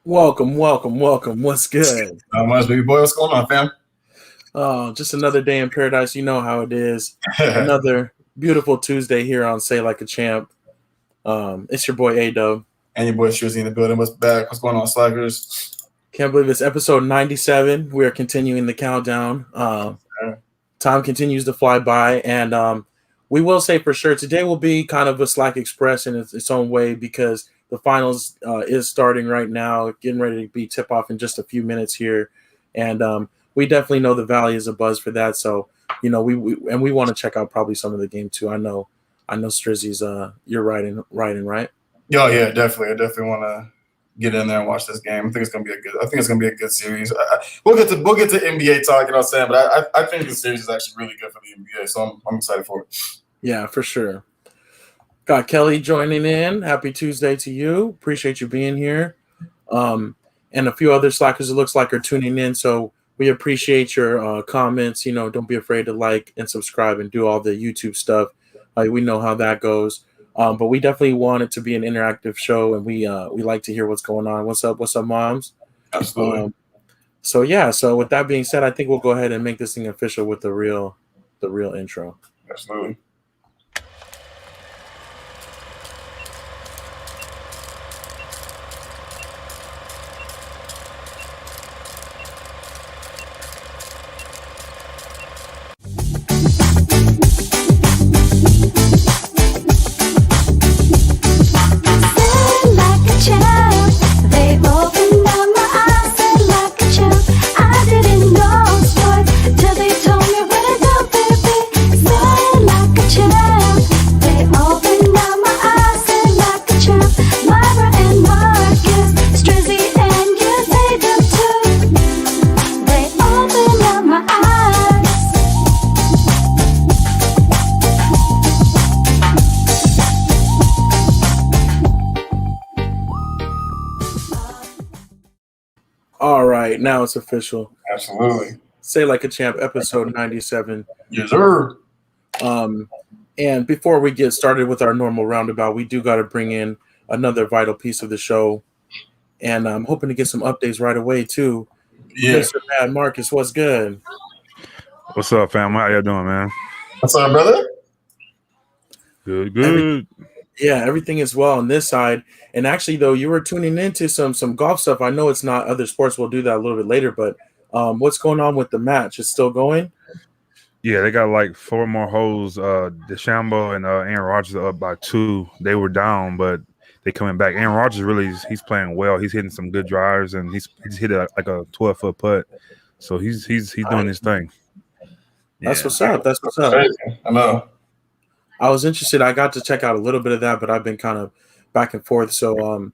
Welcome. What's good? Not much, baby boy. What's going on, fam? Just another day in paradise. You know how it is. Another beautiful Tuesday here on Say Like a Champ. It's your boy A-Dub. And your boy Shrizzy in the building. What's back? What's going on, Slackers? Can't believe it's episode 97. We are continuing the countdown. Time continues to fly by, and we will say for sure today will be kind of a Slack Express in its own way because the finals is starting right now, getting ready to be tip off in just a few minutes here, and we definitely know the Valley is a buzz for that. So we want to check out probably some of the game too. I know Strizzy's you're riding right. Oh yeah, definitely. I definitely want to get in there and watch this game. I think it's gonna be a good series. We'll get to NBA talk, you know what I'm saying? But I think the series is actually really good for the NBA, so I'm excited for it. Yeah, for sure. Got Kelly joining in. Happy Tuesday to you. Appreciate you being here. And a few other Slackers, it looks like, are tuning in. So we appreciate your comments. Don't be afraid to like and subscribe and do all the YouTube stuff. We know how that goes. But we definitely want it to be an interactive show, and we like to hear what's going on. What's up, moms? Absolutely. So with that being said, I think we'll go ahead and make this thing official with the real intro. Absolutely. Now it's official. Absolutely. Say Like a Champ, episode 97. Yes, sir. And before we get started with our normal roundabout, we do got to bring in another vital piece of the show. And I'm hoping to get some updates right away, too. Yeah. Mr. Mad Marcus, what's good? What's up, fam? How y'all doing, man? What's up, brother? Good. Everything is well on this side. And actually, though, you were tuning into some golf stuff. I know it's not other sports. We'll do that a little bit later. But what's going on with the match? It's still going? Yeah, they got like 4 more holes. DeChambeau and Aaron Rodgers are up by 2. They were down, but they coming back. Aaron Rodgers he's playing well. He's hitting some good drives, and he's hit like a 12-foot putt. So he's doing his thing. That's what's up. I know. I was interested. I got to check out a little bit of that, but I've been kind of back and forth. So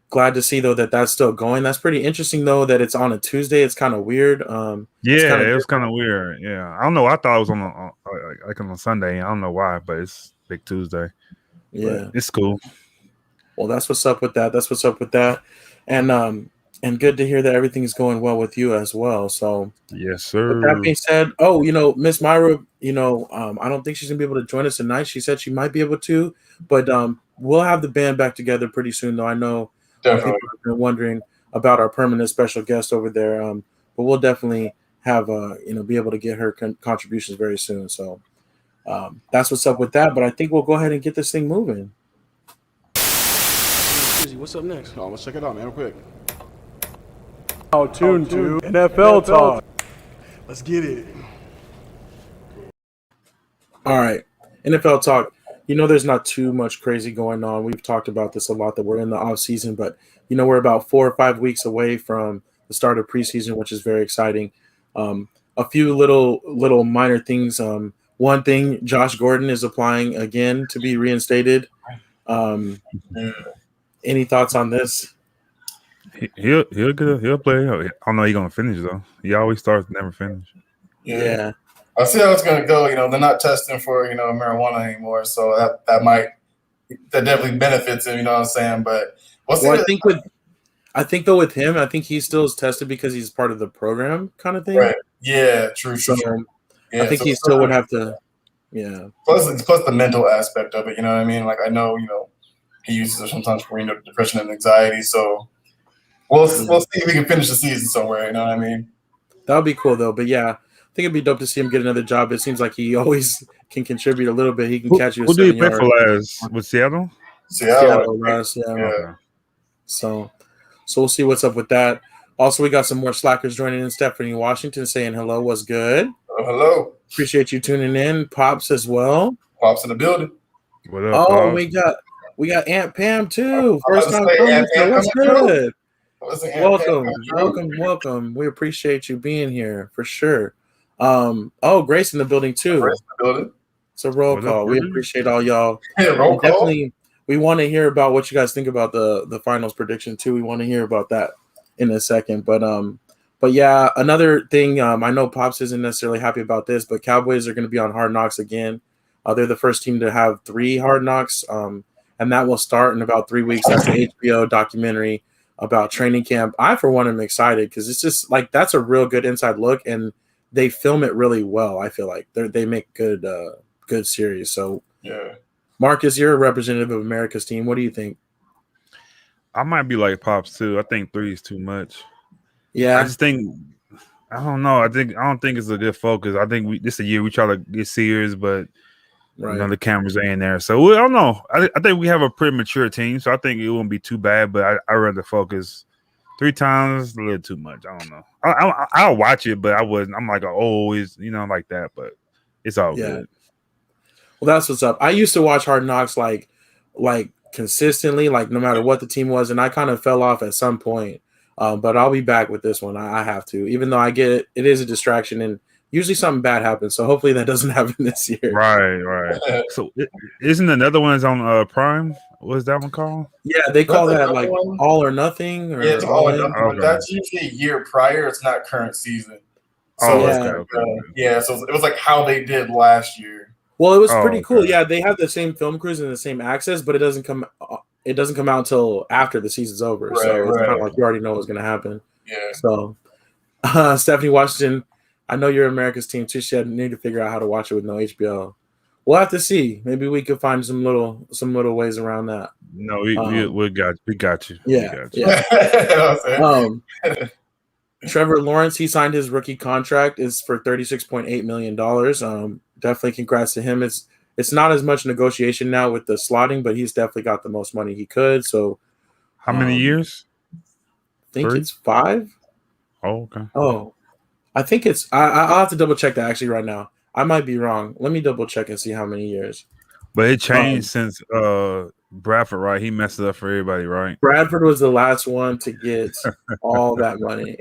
glad to see, though, that that's still going. That's pretty interesting, though, that it's on a Tuesday. It's kind of weird. It was kind of weird. Yeah, I don't know. I thought it was on a Sunday. I don't know why, but it's Big Tuesday. Yeah, but it's cool. Well, that's what's up with that. And good to hear that everything's going well with you as well. So yes, sir. With that being said, Miss Myra, I don't think she's gonna be able to join us tonight. She said she might be able to, but we'll have the band back together pretty soon. Though I know people have been wondering about our permanent special guest over there, but we'll definitely have be able to get her contributions very soon. So that's what's up with that. But I think we'll go ahead and get this thing moving. What's up next? Oh, let's check it out, man, real quick. Tuned to NFL Talk. Let's get it. All right, NFL Talk. There's not too much crazy going on. We've talked about this a lot, that we're in the offseason, but we're about 4 or 5 weeks away from the start of preseason, which is very exciting. A few little minor things. One thing, Josh Gordon is applying again to be reinstated. Any thoughts on this? He'll play. I don't know he's gonna finish though. He always starts, never finish. Yeah. I see how it's gonna go. They're not testing for marijuana anymore, so that definitely benefits him. You know what I'm saying? But I think though with him, I think he still is tested because he's part of the program, kind of thing. Right. Yeah. True. Yeah, I think he still would have to. Yeah. Plus the mental aspect of it. You know what I mean? Like I know he uses it sometimes for depression and anxiety. So We'll see if we can finish the season somewhere. You know what I mean? That would be cool though. But yeah, I think it'd be dope to see him get another job. It seems like he always can contribute a little bit. He can catch you. Who did he play for last? With Seattle? Seattle last, yeah. Okay. So we'll see what's up with that. Also, we got some more slackers joining in. Stephanie Washington saying hello. What's good? Hello. Appreciate you tuning in. Pops as well. Pops in the building. What up? Oh, Pops? we got Aunt Pam too. First time Aunt coming. What's good? Welcome. Welcome. We appreciate you being here for sure. Grace in the building too. Grace in the building. It's a roll What call. up, We dude? appreciate all y'all. Yeah, roll call. Definitely, we want to hear about what you guys think about the finals prediction too. We want to hear about that in a second. But yeah, another thing. I know Pops isn't necessarily happy about this, but Cowboys are going to be on Hard Knocks again. They're the first team to have 3 Hard Knocks, and that will start in about 3 weeks. That's an HBO documentary about training camp. I, for one, am excited because it's just like that's a real good inside look, and they film it really well. I feel like they make good series. So yeah, Marcus, you're a representative of America's team. What do you think? I might be like Pops too. I think 3 is too much. Yeah, I just think I don't know. I don't think it's a good focus. I think this is a year we try to get serious, but right. you know, the cameras ain't there. So I don't know. I think we have a pretty mature team, so I think it won't be too bad. But I rather focus 3 times a little too much. I don't know. I'll watch it, but I wouldn't. I'm like always, like that. But it's all good. Well, that's what's up. I used to watch Hard Knocks like consistently, like no matter what the team was, and I kind of fell off at some point. But I'll be back with this one. I have to, even though I get it. It is a distraction, and usually something bad happens. So hopefully that doesn't happen this year. Right. So isn't another one is on Prime? What's that one called? Yeah, they call that like All or Nothing. Or yeah, it's all or nothing. Okay. But that's usually a year prior. It's not current season. So so it was like how they did last year. Well, it was pretty cool. Yeah, they have the same film crews and the same access, but it doesn't come out until after the season's over. Right, so it's kind of like you already know what's going to happen. Yeah. So, Stephanie Washington, I know you're America's team too. She need to figure out how to watch it with no HBO. We'll have to see. Maybe we could find some little ways around that. No, we got you. Yeah. Trevor Lawrence, he signed his rookie contract is for $36.8 million. Definitely congrats to him. It's not as much negotiation now with the slotting, but he's definitely got the most money he could. So how many years? I think it's 5. Oh, okay. Oh, I think it's I'll have to double check that actually right now. I might be wrong. Let me double check and see how many years. But it changed since Bradford, right? He messed it up for everybody, right? Bradford was the last one to get all that money.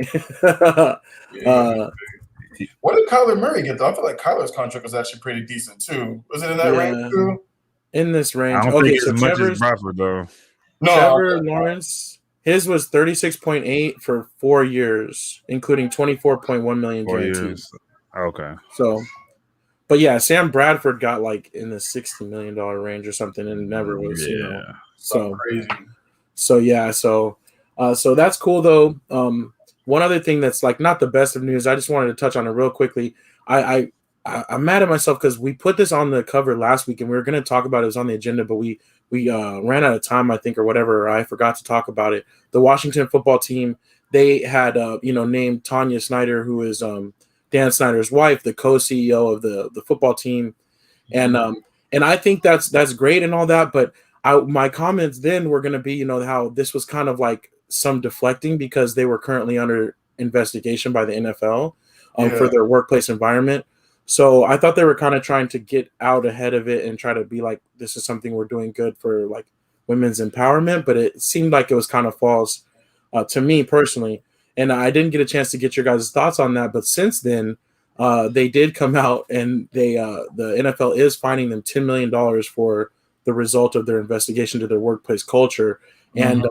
What did Kyler Murray get, though? I feel like Kyler's contract was actually pretty decent, too. Was it in that range, too? In this range. I don't think it's as much as Bradford, though. No, Trevor Lawrence, his was 36.8 for 4 years, including 24.1 million guaranteed. Okay. So, but yeah, Sam Bradford got like in the $60 million range or something, and never was. Yeah. So crazy. So that's cool though. One other thing that's like not the best of news, I just wanted to touch on it real quickly. I'm mad at myself because we put this on the cover last week and we were going to talk about it. It was on the agenda, but we ran out of time, I think, or whatever. Or I forgot to talk about it. The Washington football team, they had named Tanya Snyder, who is Dan Snyder's wife, the co-CEO of the football team, and I think that's great and all that. But my comments then were going to be, how this was kind of like some deflecting because they were currently under investigation by the NFL for their workplace environment. So I thought they were kind of trying to get out ahead of it and try to be like, this is something we're doing good for like women's empowerment. But it seemed like it was kind of false to me personally. And I didn't get a chance to get your guys' thoughts on that. But since then, they did come out and the NFL is fining them $10 million for the result of their investigation to their workplace culture. And,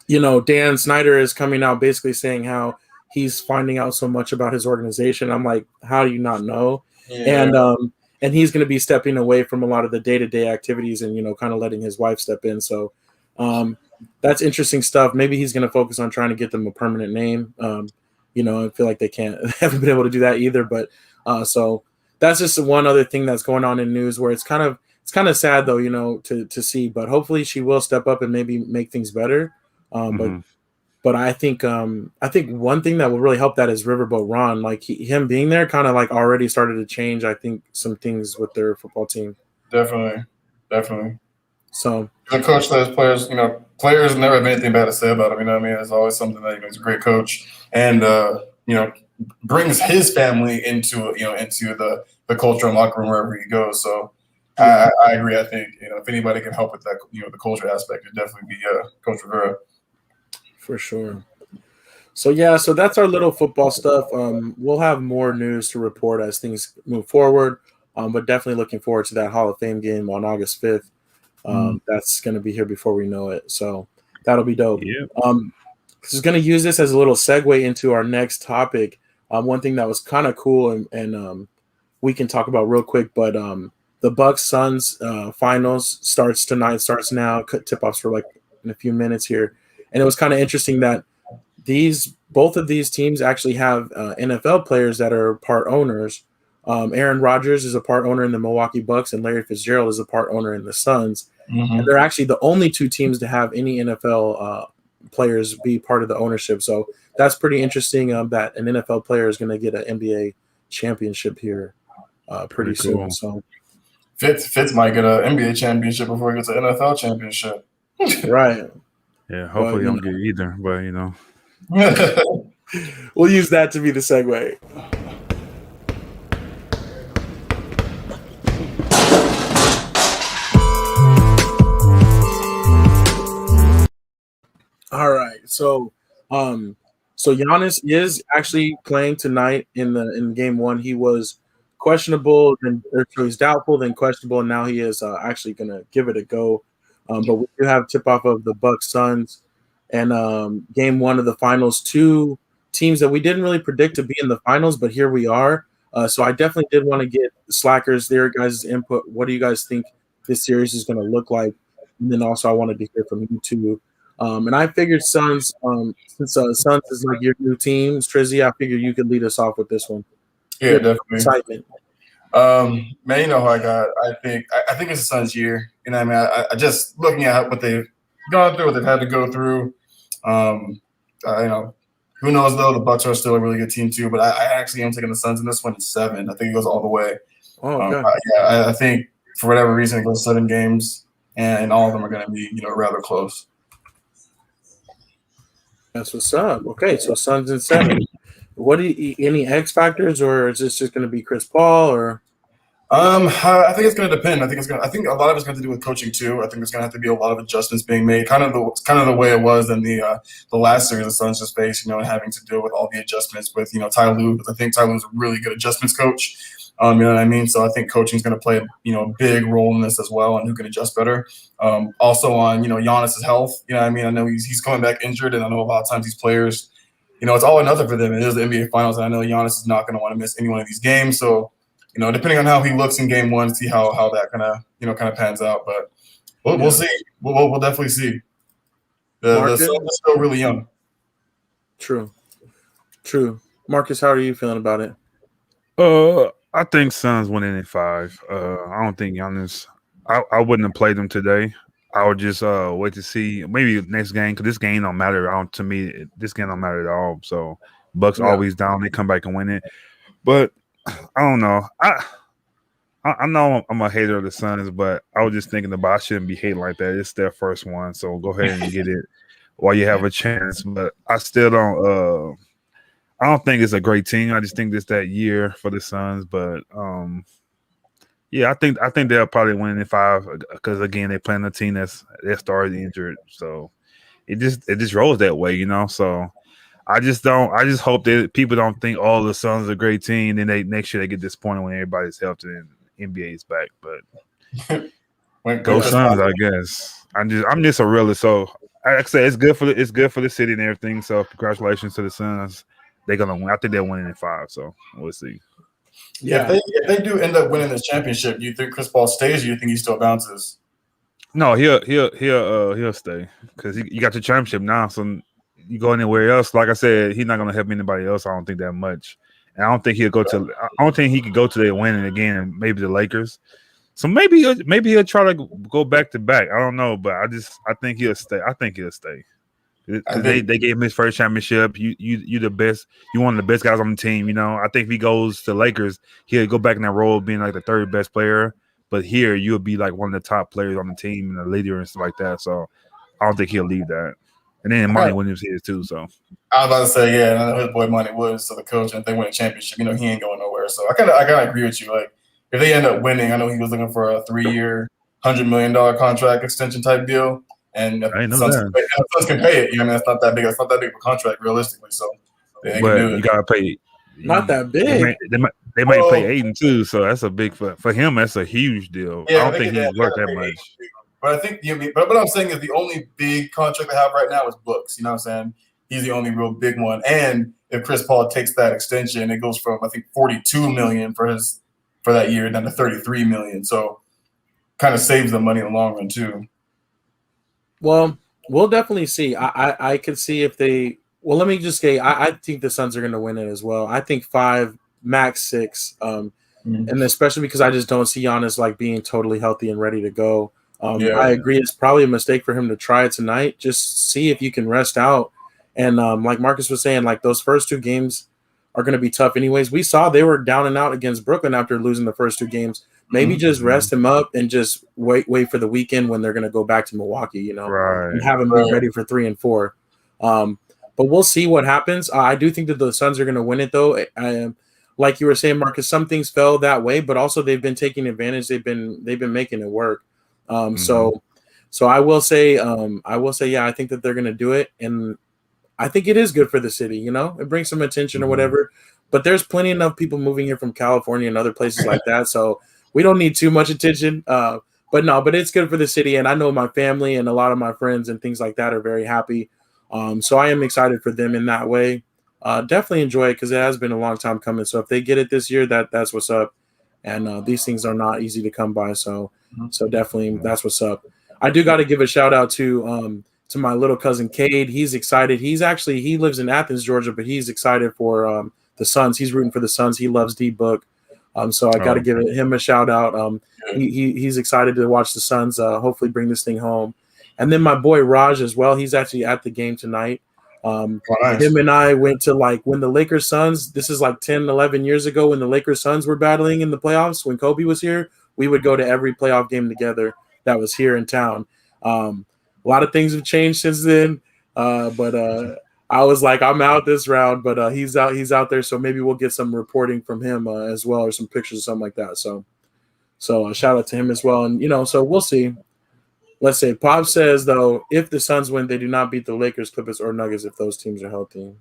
Dan Snyder is coming out basically saying how he's finding out so much about his organization. I'm like, how do you not know? Yeah. And he's going to be stepping away from a lot of the day-to-day activities and, kind of letting his wife step in. So that's interesting stuff. Maybe he's going to focus on trying to get them a permanent name. I feel like they haven't been able to do that either. But so that's just one other thing that's going on in news where it's kind of sad though, to see, but hopefully she will step up and maybe make things better. But But I think one thing that will really help that is Riverboat Ron. Like him being there, kind of like already started to change. I think some things with their football team. Definitely. So The coach that has players, players never have anything bad to say about him. You know what I mean? It's always something that he's a great coach, and brings his family into the culture and locker room wherever he goes. So I agree. I think if anybody can help with that, the culture aspect, it'd definitely be Coach Rivera. for sure. So that's our little football stuff. We'll have more news to report as things move forward. But definitely looking forward to that Hall of Fame game on August 5th. That's going to be here before we know it. So that'll be dope. Yeah. Just going to use this as a little segue into our next topic. One thing that was kind of cool and we can talk about real quick, but the Bucks Suns finals starts now. Tip-offs for like in a few minutes here. And it was kind of interesting that both of these teams actually have NFL players that are part owners. Aaron Rodgers is a part owner in the Milwaukee Bucks, and Larry Fitzgerald is a part owner in the Suns. Mm-hmm. And they're actually the only two teams to have any NFL players be part of the ownership. So that's pretty interesting that an NFL player is going to get an NBA championship here pretty soon. Cool. So Fitz might get an NBA championship before he gets an NFL championship. Right. Yeah, hopefully he don't get either, but We'll use that to be the segue. All right, so Giannis is actually playing tonight in game one. He was questionable, so he's doubtful, then questionable, and now he is actually going to give it a go. But we do have tip off of the Bucks Suns and game one of the finals. Two teams that we didn't really predict to be in the finals, but here we are. So I definitely did want to get Slackers their guys' input. What do you guys think this series is going to look like? And then also I wanted to hear from you too. And I figured Suns, since Suns is like your new team, Strizzy, I figured you could lead us off with this one. Yeah, definitely. Excitement. Man, you know who I got. I think it's the Suns' year. You know what I mean? I just looking at what they've gone through, what they've had to go through. Who knows though? The Bucks are still a really good team too. But I actually am taking the Suns in this one in 7. I think it goes all the way. Oh, okay. I think for whatever reason it goes 7 games, and all of them are going to be rather close. That's what's up. Okay, so Suns in 7. What do you, any X factors, or is this just going to be Chris Paul, or? I think it's going to depend. I think a lot of it's going to do with coaching too. I think there's going to have to be a lot of adjustments being made, kind of the way it was in the last series the Suns just faced, having to deal with all the adjustments with Ty Lue. I think Ty Lue's a really good adjustments coach. You know what I mean? So I think coaching is going to play a big role in this as well, and who can adjust better. Also on Giannis' health. You know what I mean? I know he's coming back injured, and I know a lot of times these players, it's all or nothing for them. It is the NBA Finals, and I know Giannis is not going to want to miss any one of these games. So depending on how he looks in game one, see how that kind of pans out. But we'll see. We'll definitely see. The Suns are still really young. True. Marcus, how are you feeling about it? I think Suns winning in 5. I don't think Giannis. I wouldn't have played them today. I would just wait to see maybe next game, because this game don't matter. To me, this game don't matter at all. So Bucks always down, they come back and win it. But I don't know. I know I'm a hater of the Suns, but I was just thinking about I shouldn't be hating like that. It's their first one, so go ahead and get it while you have a chance. But I still don't. I don't think it's a great team. I just think it's that year for the Suns. But yeah, I think they'll probably win in 5 because again they're playing a team that's already injured. So it just rolls that way, So I just hope that people don't think all the Suns are a great team. Then next year they get disappointed when everybody's healthy and NBA is back. But go Suns, I guess. I'm just a realist. So like I say, it's good for the city and everything. So congratulations to the Suns. They're gonna win. I think they're winning in 5. So we'll see. Yeah, if they do end up winning this championship, do you think Chris Paul stays, or do you think he still bounces? No, he'll stay because you got your championship now. So you go anywhere else, like I said, he's not gonna help anybody else. I don't think that much, and I don't think he'll go to. I don't think he could go to their winning again, and maybe the Lakers. So maybe he'll try to go back to back. I don't know, but I think he'll stay. I think he'll stay. because they gave him his first championship. You the best. You one of the best guys on the team. I think if he goes to Lakers, he'll go back in that role of being like the third best player. But here, you'll be like one of the top players on the team and a leader and stuff like that. So I don't think he'll leave that. And then Monty Williams is too. So I was about to say, yeah, and I know his boy Monty Williams to the coach, and if they win a championship, he ain't going nowhere. So I kind of agree with you. Like if they end up winning, I know he was looking for a 3-year, $100 million contract extension type deal, and I know Suns that. can pay it. That's not that big. It's not that big of a contract realistically. So they but can do you it. gotta pay. Not that big. They might pay Aiden too, so that's a big for him. That's a huge deal. Yeah, I don't think he's worth that much. But I think but what I'm saying is the only big contract they have right now is Books. You know what I'm saying? He's the only real big one. And if Chris Paul takes that extension, it goes from I think $42 million for that year down to $33 million. So kind of saves them money in the long run too. Well, we'll definitely see. I could see if they. Well, let me just say, I think the Suns are going to win it as well. I think 5, max 6, and especially because I just don't see Giannis like being totally healthy and ready to go. I agree. It's probably a mistake for him to try it tonight. Just see if you can rest out. And like Marcus was saying, like those first 2 games are going to be tough anyways. We saw they were down and out against Brooklyn after losing the first 2 games. Maybe just rest him up and just wait for the weekend when they're going to go back to Milwaukee, and have him be ready for 3 and 4. But we'll see what happens. I do think that the Suns are going to win it, though. Like you were saying, Marcus, some things fell that way, but also they've been taking advantage. They've been making it work. So I will say, yeah, I think that they're going to do it, and I think it is good for the city. It brings some attention or whatever. But there's plenty enough people moving here from California and other places like that, so we don't need too much attention. But it's good for the city, and I know my family and a lot of my friends and things like that are very happy. So I am excited for them in that way. Definitely enjoy it because it has been a long time coming. So if they get it this year, that's what's up. And these things are not easy to come by. So definitely that's what's up. I do got to give a shout out to my little cousin Cade. He's excited. He lives in Athens, Georgia, but he's excited for the Suns. He's rooting for the Suns. He loves D-Book. So I got to give him a shout out. He's excited to watch the Suns hopefully bring this thing home. And then my boy Raj as well. He's actually at the game tonight. Nice. Him and I went to when the Lakers Suns, this is 10, 11 years ago when the Lakers Suns were battling in the playoffs, when Kobe was here, we would go to every playoff game together that was here in town. A lot of things have changed since then. But I was like, I'm out this round, but he's out there. So maybe we'll get some reporting from him as well, or some pictures or something like that. So a shout out to him as well. And, so we'll see. Let's say Pop says, though, if the Suns win, they do not beat the Lakers, Clippers, or Nuggets if those teams are healthy.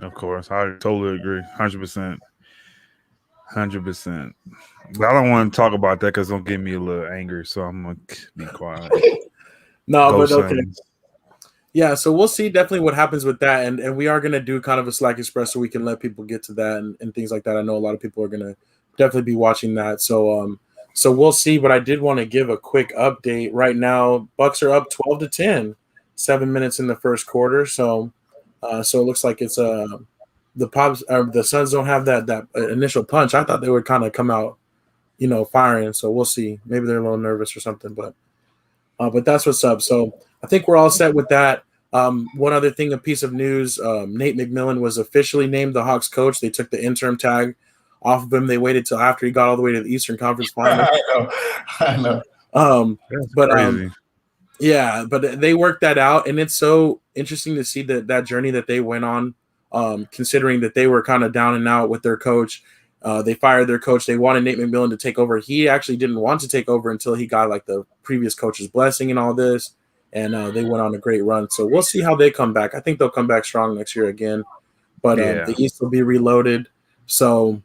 Of course. I totally agree. 100%. 100%. But I don't want to talk about that because it'll get me a little angry, so I'm going to be quiet. No, but okay. Yeah, so we'll see definitely what happens with that. And we are going to do kind of a SLAC Express so we can let people get to that and things like that. I know a lot of people are going to definitely be watching that. So we'll see, but I did want to give a quick update. Right now, Bucks are up 12-10, 7 minutes in the first quarter. So it looks like it's the Suns don't have that initial punch. I thought they would kind of come out, firing. So we'll see. Maybe they're a little nervous or something, but that's what's up. So I think we're all set with that. One other thing, a piece of news: Nate McMillan was officially named the Hawks coach. They took the interim tag off of him. They waited till after he got all the way to the Eastern Conference Final. I know. But crazy. Yeah, but they worked that out, and it's so interesting to see that journey that they went on. Considering that they were kind of down and out with their coach, they fired their coach. They wanted Nate McMillan to take over. He actually didn't want to take over until he got the previous coach's blessing and all this, and they went on a great run. So we'll see how they come back. I think they'll come back strong next year again, but the East will be reloaded. So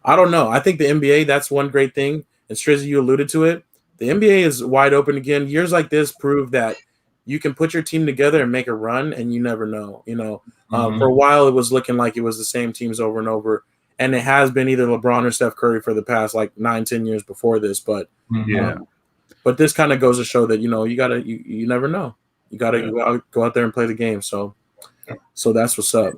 I don't know. I think the NBA, that's one great thing. And Strizzy, you alluded to it. The NBA is wide open again. Years like this prove that you can put your team together and make a run, and you never know. For a while, it was looking like it was the same teams over and over, and it has been either LeBron or Steph Curry for the past 9-10 years before this. But but this kind of goes to show that you never know. You gotta go out there and play the game. So that's what's up.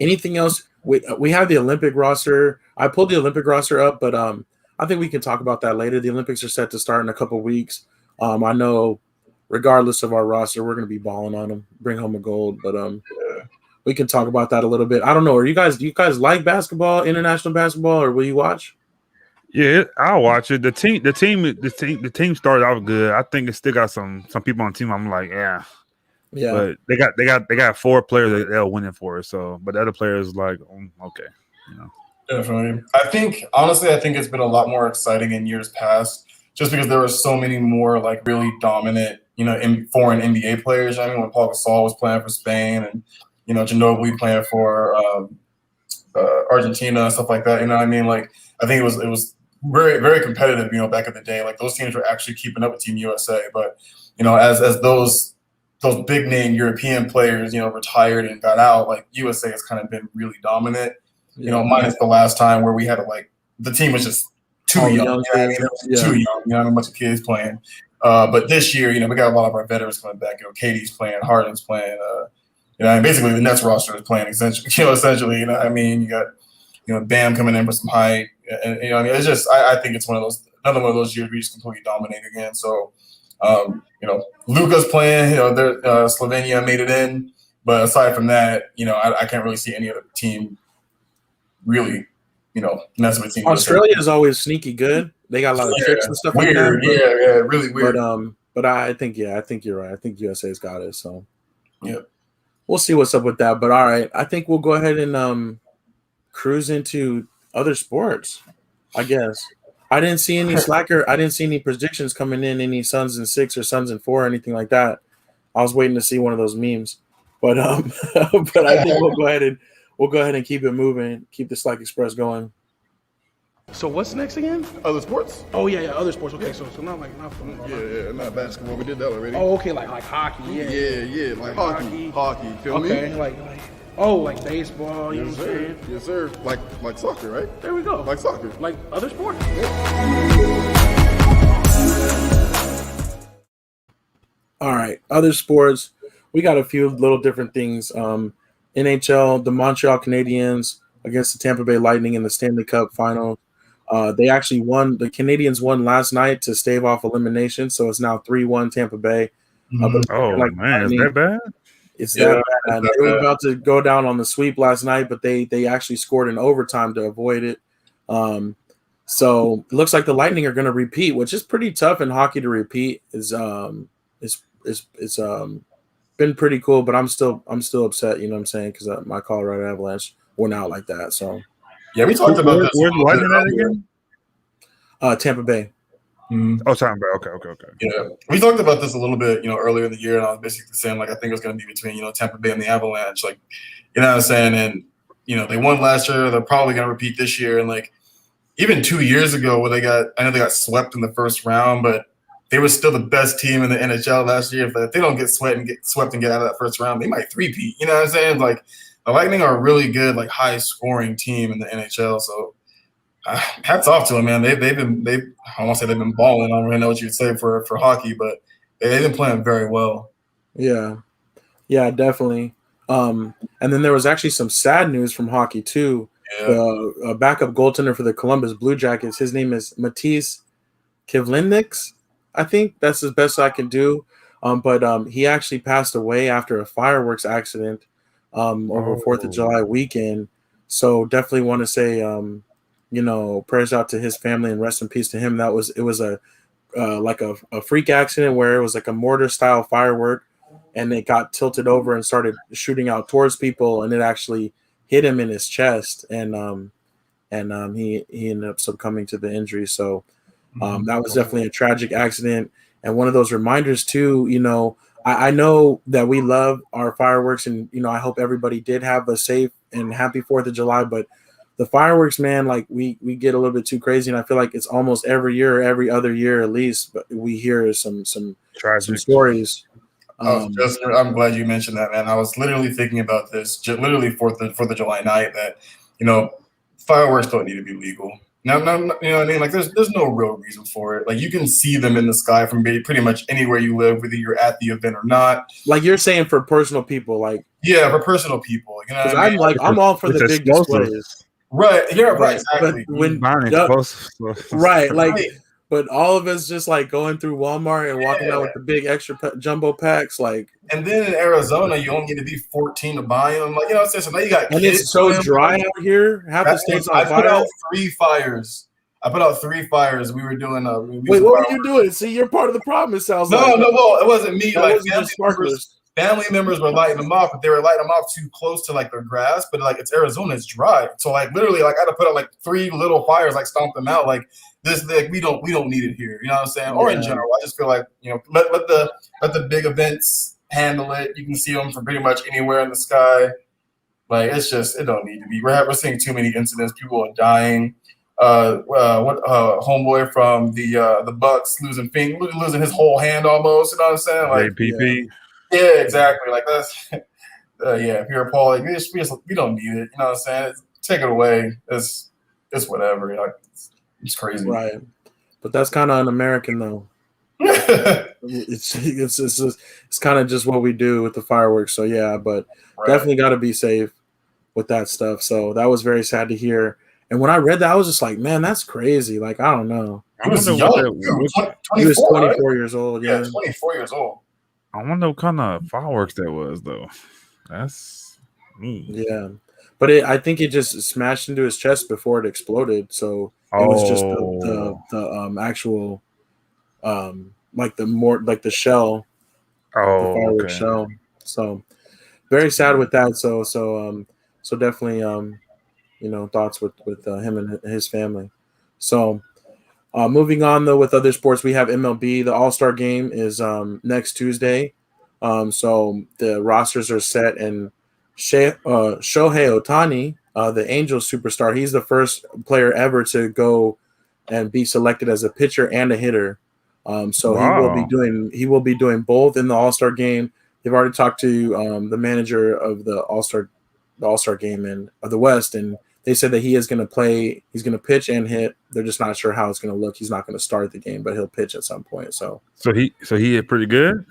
Anything else? We have the Olympic roster. I pulled the Olympic roster up, but I think we can talk about that later. The Olympics are set to start in a couple weeks. I know regardless of our roster, we're going to be balling on them, bring home a gold. But we can talk about that a little bit. I don't know. Do you guys like basketball, international basketball, or will you watch? Yeah, I'll watch it. The team started out good. I think it still got some people on the team. I'm like, yeah. But they got 4 players that they'll win it for us. So, but the other players like, okay, you know. Definitely. I think it's been a lot more exciting in years past, just because there were so many more like really dominant, foreign NBA players. I mean, when Paul Gasol was playing for Spain, and Ginobili playing for Argentina and stuff like that. You know what I mean? Like, I think it was very, very competitive. Back in the day, like those teams were actually keeping up with Team USA. But as those big name European players, retired and got out, like USA has kind of been really dominant. Minus the last time where we had the team was just too young. Too young. A bunch of kids playing. But this year, we got a lot of our veterans coming back. KD's playing, Harden's playing. And basically the Nets roster is playing essentially. You got Bam coming in for some height, and it's just I think it's another one of those years we just completely dominate again. So, Luka's playing. Slovenia made it in, but aside from that, I can't really see any other team really, messing with Team Australia is always sneaky good. They got a lot of tricks and stuff like that. Yeah, really weird. But I think you're right. I think USA's got it. So yeah, we'll see what's up with that. But all right, I think we'll go ahead and cruise into other sports, I guess. I didn't see any slacker. I didn't see any predictions coming in, any Suns in 6 or Suns in 4 or anything like that. I was waiting to see one of those memes. But but I think we'll go ahead and keep it moving, keep the SLAC Express going. So what's next again? Other sports? Oh yeah, other sports. Okay, so not not basketball. We did that already. Oh, okay, like hockey. Yeah, like hockey. Feel me? Okay, like baseball. You know what I'm saying? Yes, sir. Like soccer, right? There we go. Like soccer. Like other sports. All right, other sports. We got a few little different things. NHL, the Montreal Canadiens against the Tampa Bay Lightning in the Stanley Cup final. They actually won. The Canadiens won last night to stave off elimination, so it's now 3-1 Tampa Bay. Man, is that bad? It's that bad. They were about to go down on the sweep last night, but they actually scored in overtime to avoid it. So it looks like the Lightning are going to repeat, which is pretty tough in hockey to repeat. It's been pretty cool, but I'm still upset. You know what I'm saying? Because my Colorado Avalanche went out like that. So yeah, we talked about this. Where's the Lightning at again? Tampa Bay. Oh, Tampa Bay. Okay. Yeah, we talked about this a little bit, earlier in the year, and I was basically saying like I think it was going to be between Tampa Bay and the Avalanche, like what I'm saying, and they won last year, they're probably going to repeat this year, and like even 2 years ago where I know they got swept in the first round, but they were still the best team in the NHL last year. If they don't get swept and get out of that first round, they might three-peat. You know what I'm saying? Like the Lightning are a really good, like high-scoring team in the NHL. So hats off to them, man. They've been I won't say they've been balling. I don't really know what you'd say for hockey, but they've been playing very well. Yeah, definitely. And then there was actually some sad news from hockey too. Yeah. The backup goaltender for the Columbus Blue Jackets, his name is Matisse Kivlenieks. I think that's as best I can do. But he actually passed away after a fireworks accident over 4th of July weekend. So definitely want to say, prayers out to his family and rest in peace to him. It was a freak accident where it was like a mortar style firework, and it got tilted over and started shooting out towards people, and it actually hit him in his chest, and he ended up succumbing to the injury. So that was definitely a tragic accident, and one of those reminders too. I know that we love our fireworks, and I hope everybody did have a safe and happy 4th of July. But the fireworks, man, like we get a little bit too crazy, and I feel like it's almost every year, or every other year at least, but we hear some stories. I'm glad you mentioned that, man. I was literally thinking about this, literally 4th of July night, that fireworks don't need to be legal. No, you know what I mean? Like, there's no real reason for it. Like, you can see them in the sky from pretty much anywhere you live, whether you're at the event or not. Like you're saying, for personal people, like for personal people. You know what I mean? I'm all for the big displays. Right. Yeah. Right. Exactly. But right. Like but all of us just like going through Walmart and walking out with the big extra jumbo packs, like. And then in Arizona, you only need to be 14 to buy them. Like, you know what I'm saying? So now you got and kids. it's so dry out here. Half the state's on fire. I put out 3 fires. We were doing Wait, what were you doing? See, you're part of the problem. It sounds like. No, it wasn't me. That like wasn't just sparklers. Family members were lighting them off, but they were lighting them off too close to like their grass. But like it's Arizona, it's dry. So like literally, like I had to put out like 3 little fires, like stomp them out. Like this, like we don't need it here. You know what I'm saying? Or in general, I just feel like let the big events handle it. You can see them from pretty much anywhere in the sky. Like it don't need to be. We're seeing too many incidents. People are dying. Homeboy from the Bucks losing his whole hand almost. You know what I'm saying? Like JPP. Yeah, exactly. Like that's Pierre Paul. Like, we don't need it. You know what I'm saying? Take it away. It's whatever. Like, it's crazy, right? But that's kind of un-American, though. it's kind of just what we do with the fireworks. So yeah, but definitely got to be safe with that stuff. So that was very sad to hear. And when I read that, I was just like, man, that's crazy. Like, I don't know. He was young. He was 24 years old. Yeah, 24 years old. I wonder what kind of fireworks that was, though. That's me. Yeah, but I think it just smashed into his chest before it exploded. So it was just the actual, like the shell. Oh, the firework shell. So very sad with that. So definitely, thoughts with him and his family. So. Moving on, though, with other sports, we have MLB. The All-Star game is next Tuesday. So the rosters are set, and Shohei Ohtani, the Angels superstar, he's the first player ever to go and be selected as a pitcher and a hitter. So he will be doing both in the All-Star game. They've already talked to the manager of the All-Star game and of the West, and they said that he is going to play. He's going to pitch and hit. They're just not sure how it's going to look. He's not going to start the game, but he'll pitch at some point. So he is pretty good.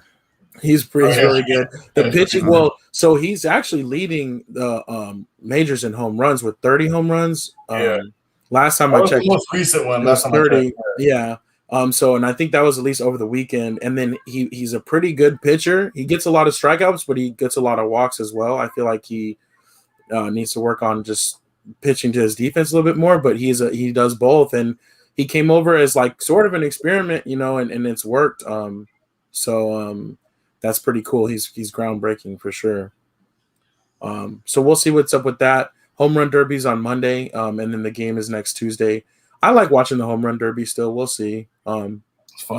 He's really good. The pitching, well, so he's actually leading the majors in home runs with 30 home runs. Last time I checked, the most recent one. Last time 30. Yeah. So, and I think that was at least over the weekend. And then he's a pretty good pitcher. He gets a lot of strikeouts, but he gets a lot of walks as well. I feel like he needs to work on just pitching to his defense a little bit more, but he does both, and he came over as like sort of an experiment, and it's worked. So that's pretty cool. He's groundbreaking for sure. So we'll see what's up with that. Home run derby's on Monday, and then the game is next Tuesday. I like watching the home run derby still. We'll see. I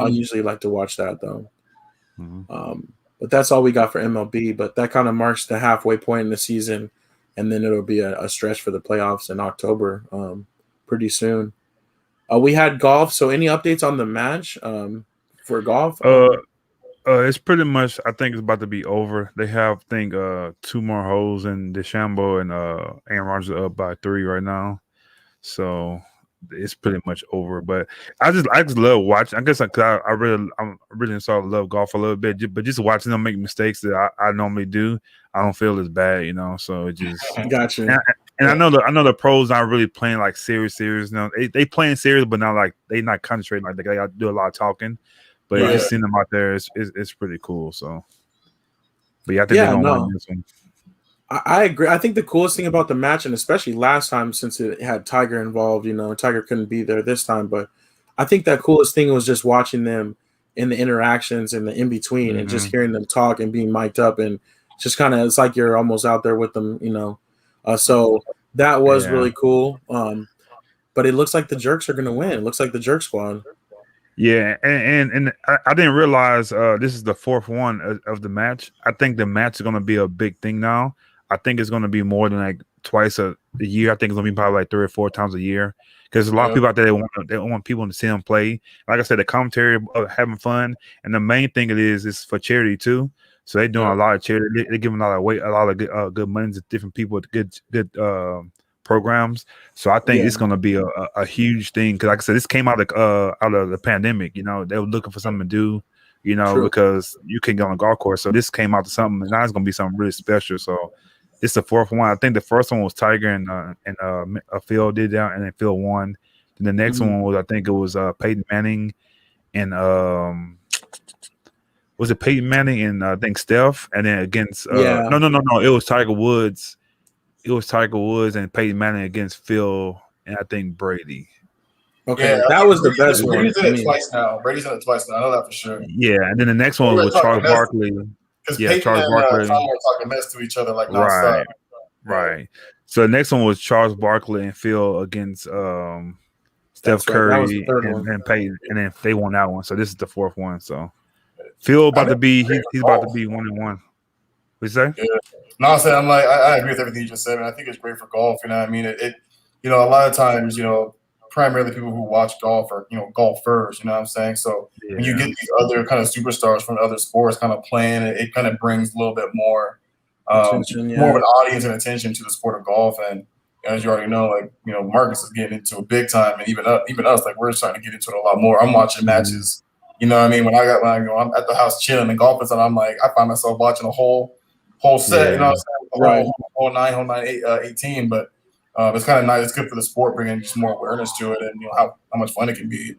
usually like to watch that though. Mm-hmm. But that's all we got for MLB. But that kind of marks the halfway point in the season. And then it'll be a stretch for the playoffs in October pretty soon. We had golf. So any updates on the match for golf? It's pretty much, I think it's about to be over. They have, I think, 2 more holes, and DeChambeau and Aaron Rodgers are up by 3 right now. So it's pretty much over. But I just love watching. I guess because I really sort of love golf a little bit, but just watching them make mistakes that I normally do, I don't feel as bad, So it just gotcha. And I know the pros not really playing like serious. They playing serious, but not like they not concentrating. Like they got to do a lot of talking. But just seeing them out there is pretty cool. So, but yeah, I think they're gonna win this one. I agree. I think the coolest thing about the match, and especially last time since it had Tiger involved, Tiger couldn't be there this time, but I think that coolest thing was just watching them in the interactions and the in between, and just hearing them talk and being mic'd up, and just kind of it's like you're almost out there with them, So that was really cool. But it looks like the Jerks are going to win. It looks like the Jerk squad. Yeah, and I didn't realize this is the 4th one of the match. I think the match is going to be a big thing now. I think it's going to be more than like twice a year. I think it's going to be probably like 3 or 4 times a year because a lot of people out there they want people to see them play. Like I said, the commentary having fun, and the main thing is for charity too. So they're doing a lot of charity. They're giving a lot of good money to different people with good programs. So I think it's going to be a huge thing because, like I said, this came out of the pandemic. They were looking for something to do. Because you can go on a golf course. So this came out to something, and now it's going to be something really special. So it's the 4th one. I think the first one was Tiger and Phil did that, and then Phil won. And the next one was, I think it was Peyton Manning and was it Peyton Manning and I think Steph, and then against no, it was Tiger Woods. It was Tiger Woods and Peyton Manning against Phil and I think Brady. Okay, yeah, that was the best one. Brady's in it twice now. Brady's in it twice now. I know that for sure. Yeah, and then the next one was Charles Barkley. Because Peyton and Tom were talking mess to each other like nonstop. Right. So the next one was Charles Barkley and Phil against Steph Curry and Peyton, and then they won that one. So this is the fourth one. So Phil about to be he's about to be 1-1. What you say? Yeah. No, I'm saying I agree with everything you just said, and I think it's great for golf. You know what I mean? It a lot of times, primarily people who watch golf are, golfers, you know what I'm saying? So when you get these other kind of superstars from other sports kind of playing, it kind of brings a little bit more attention, more of an audience and attention to the sport of golf. And as you already know, Marcus is getting into it big time, and even us, like we're starting to get into it a lot more. I'm watching matches, you know what I mean? When I'm at the house chilling and golfing, and I'm like, I find myself watching a whole set, you know what I'm saying? Whole 9, 18, but it's kind of nice. It's good for the sport, bringing just more awareness to it, and how much fun it can be.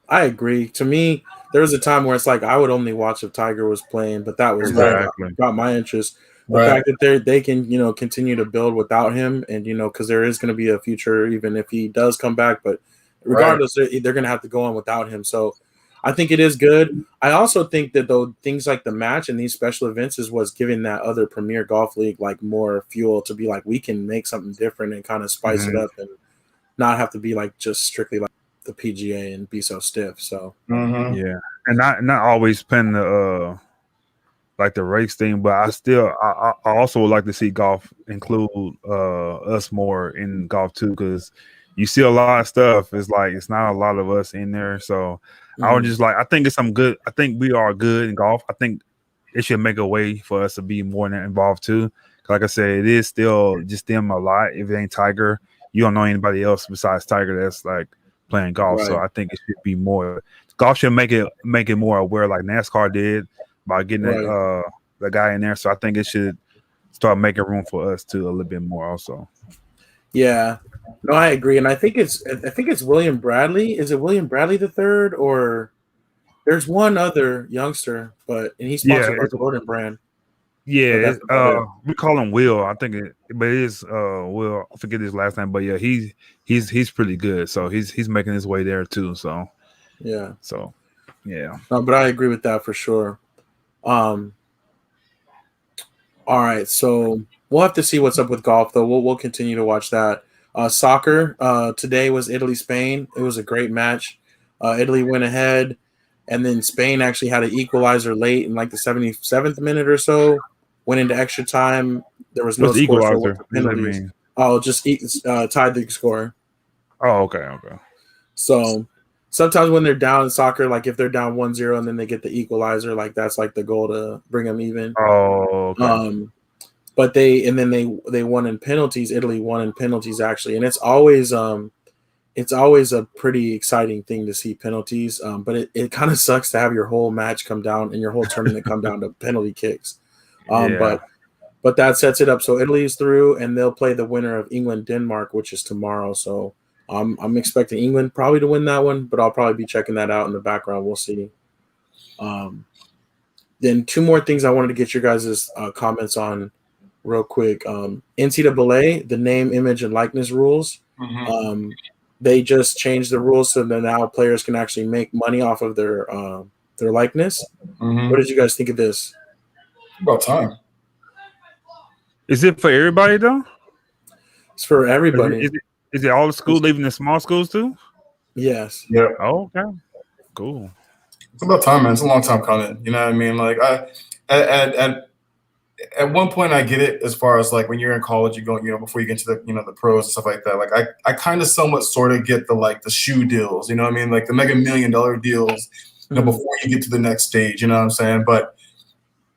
I agree. To me, there was a time where it's like I would only watch if Tiger was playing, but that was got my interest. The fact that they can continue to build without him, and because there is going to be a future even if he does come back, but regardless, they're going to have to go on without him. So I think it is good. I also think that though things like the match and these special events is what's giving that other Premier Golf League like more fuel to be like we can make something different and kind of spice it up and not have to be like just strictly like the PGA and be so stiff. So yeah, and not always pin the like the race thing, but I also would like to see golf include us more in golf too, because you see a lot of stuff. It's like it's not a lot of us in there, so. I was just like, I think it's some good. I think we are good in golf. I think it should make a way for us to be more involved too. Like I said, it is still just them a lot. If it ain't Tiger, you don't know anybody else besides Tiger that's like playing golf. So I think it should be more. Golf should make it more aware, like NASCAR did by getting the guy in there. So I think it should start making room for us too a little bit more also. Yeah. No, I agree, and I think it's William Bradley. Is it William Bradley the third, or there's one other youngster, and he's sponsored by Jordan Brand. Yeah, we call him Will. I think but it is Will. I forget his last name, but yeah, he's pretty good. So he's making his way there too. So yeah. No, but I agree with that for sure. All right, so we'll have to see what's up with golf, though. We'll continue to watch that. Soccer, today was Italy-Spain. It was a great match. Italy went ahead, and then Spain actually had an equalizer late in like the 77th minute or so. Went into extra time. There was no score for penalties. Just tied the score. Oh, okay. So sometimes when they're down in soccer, like if they're down 1-0 and then they get the equalizer, like that's like the goal to bring them even. Oh, okay. But they won in penalties. Italy won in penalties actually, and it's always a pretty exciting thing to see penalties. But it kind of sucks to have your whole match come down and your whole tournament come down to penalty kicks. But that sets it up. So Italy is through, and they'll play the winner of England-Denmark, which is tomorrow. So I'm expecting England probably to win that one, but I'll probably be checking that out in the background. We'll see. Then two more things I wanted to get your guys' comments on. Real quick, NCAA, the name, image, and likeness rules. They just changed the rules so that now players can actually make money off of their likeness. What did you guys think of this? About time. Is it for everybody though? It's for everybody. Is it all the schools, even the small schools too? Yes. Yeah. Oh, okay. Cool. It's about time, man. It's a long time coming. You know what I mean? Like at one point I get it as far as like when you're in college, you go, before you get to the, the pros and stuff like that. Like I kind of somewhat sort of get the shoe deals, you know what I mean? Like the mega $1 million deals, before you get to the next stage, you know what I'm saying? But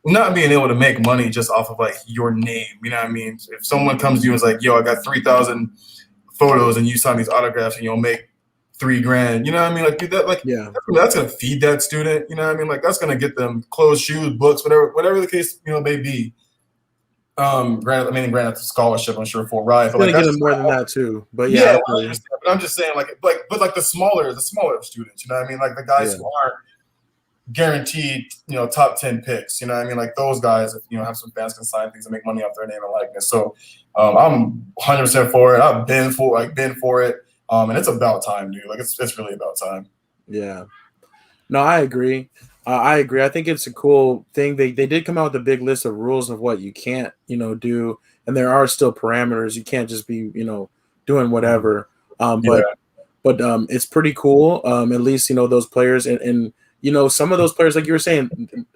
not being able to make money just off of like your name, you know what I mean? If someone comes to you and is like, yo, I got 3,000 photos and you sign these autographs and you'll make $3,000, you know what I mean? Like that, that's gonna feed that student, you know what I mean? Like that's gonna get them clothes, shoes, books, whatever the case may be. Granted, it's a scholarship, I'm sure, for Ryan. He's But gonna like get that's him more than that too. But yeah, yeah, I understand. But I'm just saying, but like the smaller students, you know what I mean? Like the guys who aren't guaranteed, top 10 picks, you know what I mean? Like those guys, if have some fans can sign things and make money off their name and likeness. So I'm 100% for it. I've been for it. And it's about time, dude. Like it's really about time. Yeah. No, I agree. I think it's a cool thing. They did come out with a big list of rules of what you can't, do, and there are still parameters. You can't just be, doing whatever. But it's pretty cool. At least those players and some of those players, like you were saying,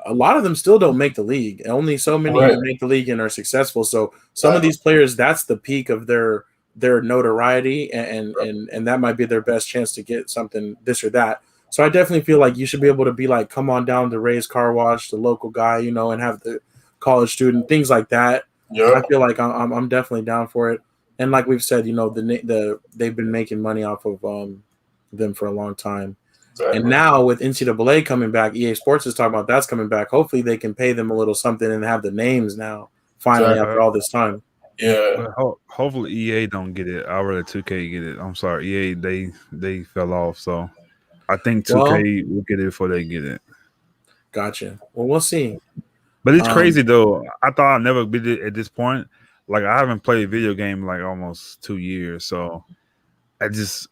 a lot of them still don't make the league. Only so many make the league and are successful. So some of these players, that's the peak of their notoriety, and that might be their best chance to get something, this or that. So I definitely feel like you should be able to be like, come on down to Ray's Car Wash, the local guy, and have the college student, things like that. Yeah. I feel like I'm definitely down for it. And like we've said, they've been making money off of them for a long time. Exactly. And now with NCAA coming back, EA Sports is talking about that's coming back. Hopefully they can pay them a little something and have the names now finally after all this time. Yeah. Hopefully EA don't get it. I'd rather 2K get it. I'm sorry, EA they fell off, so I think 2K will get it before they get it. Gotcha. Well, we'll see. But it's crazy though. I thought I'd never be it at this point. Like I haven't played a video game like almost 2 years, so I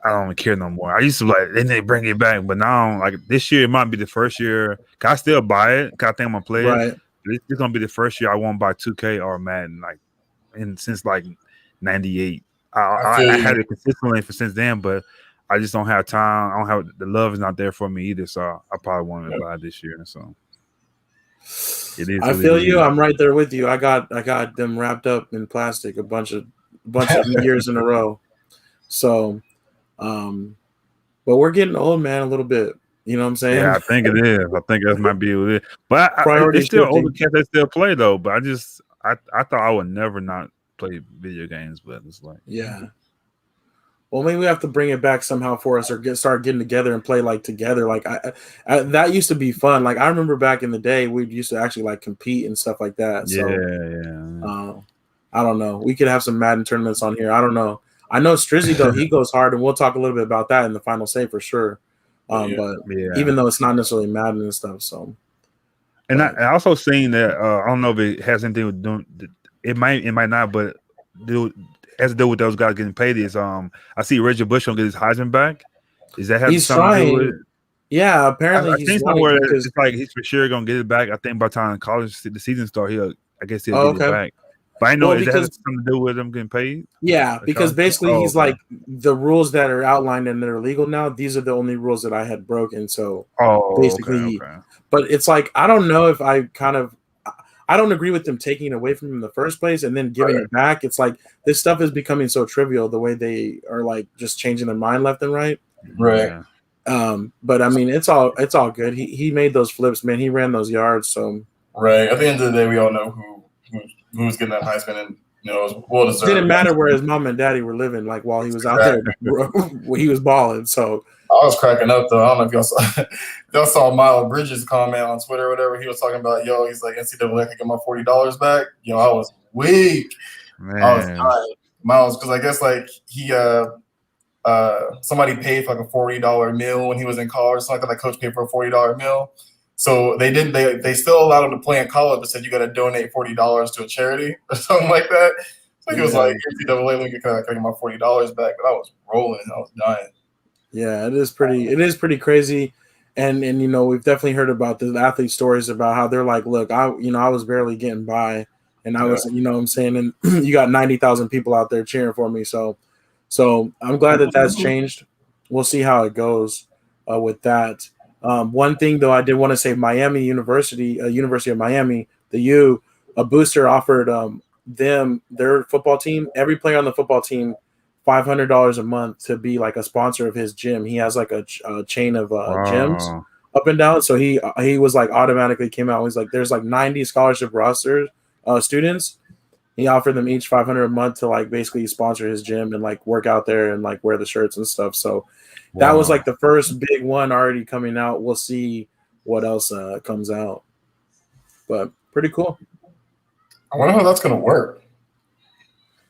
don't care no more. I used to then they bring it back, but now like this year it might be the first year. Can I still buy it? Cause I think I'm gonna play it. It's gonna be the first year I won't buy 2K or Madden since like '98. I had it consistently since then, but I just don't have time. I don't have the love is not there for me either. So I probably want to buy it this year. So it is. I feel you. I'm right there with you. I got them wrapped up in plastic a bunch of years in a row. So, but we're getting old, man, a little bit. You know what I'm saying? Yeah, I think it is. I think that might be it. But it's still older cats that still play though. But I thought I would never not play video games, but it's like Well, maybe we have to bring it back somehow for us, or start getting together and play together. Like I that used to be fun. Like I remember back in the day, we used to actually compete and stuff like that. So I don't know. We could have some Madden tournaments on here. I don't know. I know Strizzy though, he goes hard, and we'll talk a little bit about that in the final say for sure. But even though it's not necessarily Madden and stuff, so. And I also seen that I don't know if it has anything with doing. It might not, but has to do with those guys getting paid. Is I see Reggie Bush gonna get his Heisman back. Is that have something to do with it? Yeah, apparently I think somewhere it's like he's for sure gonna get it back. I think by the time college the season starts, he'll get it back. But I know it has something to do with him getting paid. Yeah, because basically he's like the rules that are outlined and that are legal now. These are the only rules that I had broken. So basically, but it's like I don't know if I don't agree with them taking it away from him in the first place and then giving it back. It's like this stuff is becoming so trivial the way they are just changing their mind left and right. Right. But I mean, it's all good. He made those flips, man. He ran those yards. So right at the end of the day, we all know who's getting that Heisman, and it was well deserved. It didn't matter where his mom and daddy were living, while he was out there, he was balling. So I was cracking up though. I don't know if y'all saw Miles Bridges' comment on Twitter or whatever. He was talking about, he's like, NCAA can get my $40 back. I was weak. Man. I was dying. Miles, because I guess he somebody paid for a $40 meal when he was in college. Something like coach paid for a $40 meal. So they still allowed him to play in college, but said you got to donate $40 to a charity or something like that. So he was like, NCAA, can I get my $40 back? But I was rolling. I was dying. Yeah, it is pretty crazy. And we've definitely heard about the athlete stories about how they're like, look, I was barely getting by, and I was, what I'm saying, and you got 90,000 people out there cheering for me. So I'm glad that that's changed. We'll see how it goes with that. One thing though, I did want to say, Miami University of Miami, the U, a booster offered their football team, every player on the football team, $500 a month to be like a sponsor of his gym. He has like a chain of gyms up and down. So he was like automatically came out. He's like, there's like 90 scholarship roster students. He offered them each $500 a month to like basically sponsor his gym and like work out there and like wear the shirts and stuff. So that was like the first big one already coming out. We'll see what else comes out, but pretty cool. I wonder how that's gonna work.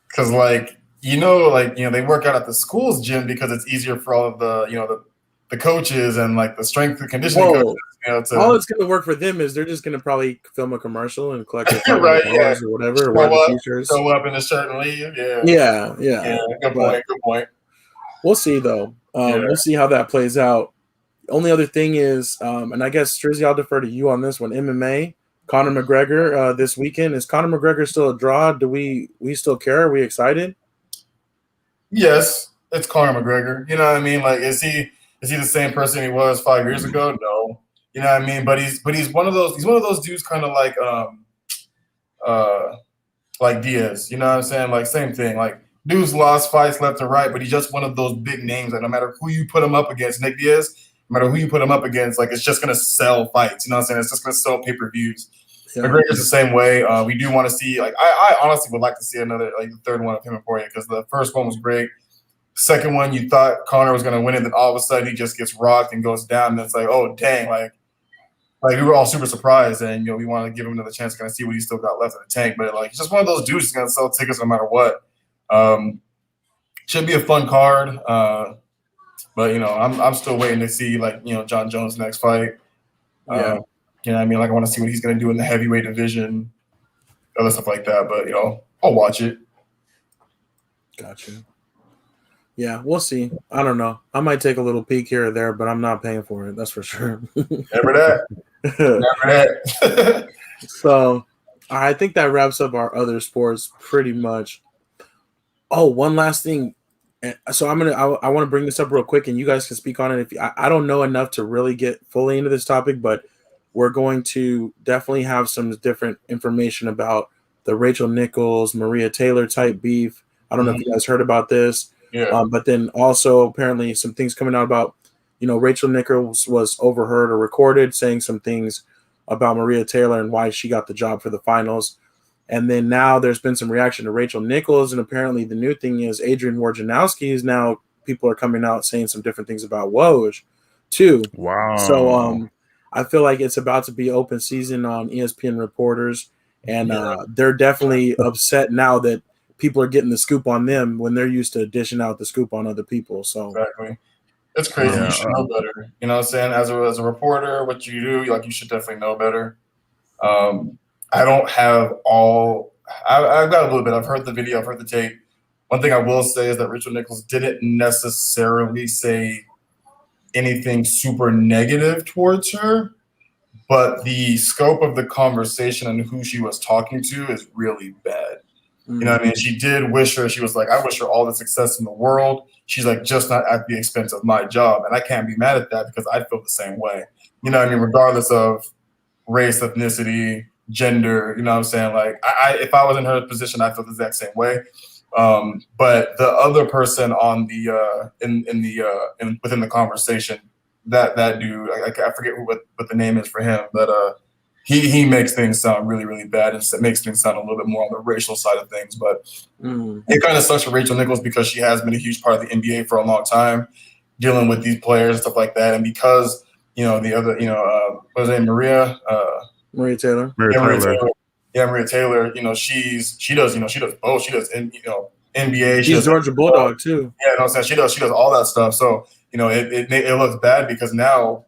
Because they work out at the school's gym because it's easier for all of the coaches and like the strength and conditioning coaches. All it's going to work for them is they're just going to probably film a commercial and collect their right, or whatever, or wear the t-shirts. Show up in a shirt and leave. Yeah. Good point. We'll see though. We'll see how that plays out. Only other thing is, and I guess Strizzy, I'll defer to you on this one. MMA. Conor McGregor this weekend. Is Conor McGregor still a draw? Do we still care? Are we excited? Yes, it's Conor McGregor. You know what I mean? Like, is he the same person he was 5 years ago? No. You know what I mean? But he's one of those dudes kind of like Diaz. You know what I'm saying? Like, same thing. Like, dudes lost fights left and right, but he's just one of those big names that no matter who you put him up against, Nick Diaz, no matter who you put him up against, like, it's just gonna sell fights. You know what I'm saying? It's just gonna sell pay-per-views. Yeah. McGregor's the same way. We do want to see, like, I honestly would like to see another, like, the third one of him and Poirier, because the first one was great. Second one, you thought Conor was going to win it, then all of a sudden he just gets rocked and goes down, and it's like, oh, dang, like we were all super surprised, and, we want to give him another chance to kind of see what he's still got left in the tank. But, like, he's just one of those dudes who's going to sell tickets no matter what. Should be a fun card. But, I'm still waiting to see, like, John Jones' next fight. Yeah. You know what I mean? Like, I want to see what he's going to do in the heavyweight division, other stuff like that. But, I'll watch it. Gotcha. Yeah, we'll see. I don't know. I might take a little peek here or there, but I'm not paying for it. That's for sure. Never that. So, I think that wraps up our other sports pretty much. Oh, one last thing. So I want to bring this up real quick, and you guys can speak on it. I don't know enough to really get fully into this topic, but we're going to definitely have some different information about the Rachel Nichols, Maria Taylor type beef. I don't know if you guys heard about this. Yeah. But then also apparently some things coming out about, Rachel Nichols was overheard or recorded saying some things about Maria Taylor and why she got the job for the finals. And then now there's been some reaction to Rachel Nichols. And apparently the new thing is Adrian Wojnarowski is now, people are coming out saying some different things about Woj too. Wow. So I feel like it's about to be open season on ESPN reporters. And they're definitely upset now that people are getting the scoop on them when they're used to dishing out the scoop on other people. So exactly, it's crazy. You should know better. You know what I'm saying? As a reporter, what you do, like, you should definitely know better. I don't have all. I've got a little bit. I've heard the video. I've heard the tape. One thing I will say is that Rachel Nichols didn't necessarily say anything super negative towards her, but the scope of the conversation and who she was talking to is really bad. You know what I mean? She did wish her, she was like, I wish her all the success in the world. She's like, just not at the expense of my job. And I can't be mad at that because I feel the same way. You know what I mean? Regardless of race, ethnicity, gender, you know what I'm saying? Like, if I was in her position, I feel the exact same way. But the other person on the within the conversation, that dude, I forget what the name is for him, but he makes things sound really, really bad, and makes things sound a little bit more on the racial side of things. But it kind of sucks for Rachel Nichols because she has been a huge part of the NBA for a long time, dealing with these players and stuff like that. And because, the other, what was her name, Maria Taylor. Maria Taylor, she does both. She does, NBA. She's Georgia Bulldog too. Yeah, I'm saying she does all that stuff. So, it looks bad because now,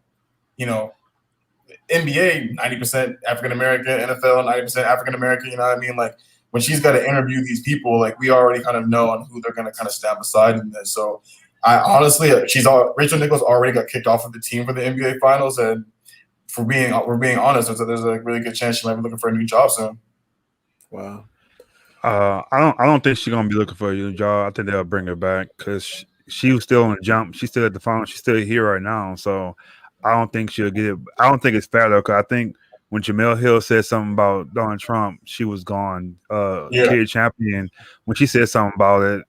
NBA 90% African American, NFL 90% African American. You know what I mean? Like, when she's got to interview these people, like, we already kind of know on who they're going to kind of stand beside in this. So, I honestly, Rachel Nichols already got kicked off of the team for the NBA Finals, and we're being honest, there's a really good chance she might be looking for a new job soon. Wow. I don't think she's gonna be looking for a new job. I think they'll bring her back because she was still on the jump. She's still at the final. She's still here right now. So I don't think she'll get it. I don't think it's fair though, because I think when Jamel Hill said something about Donald Trump, she was gone. Kid champion. When she said something about it,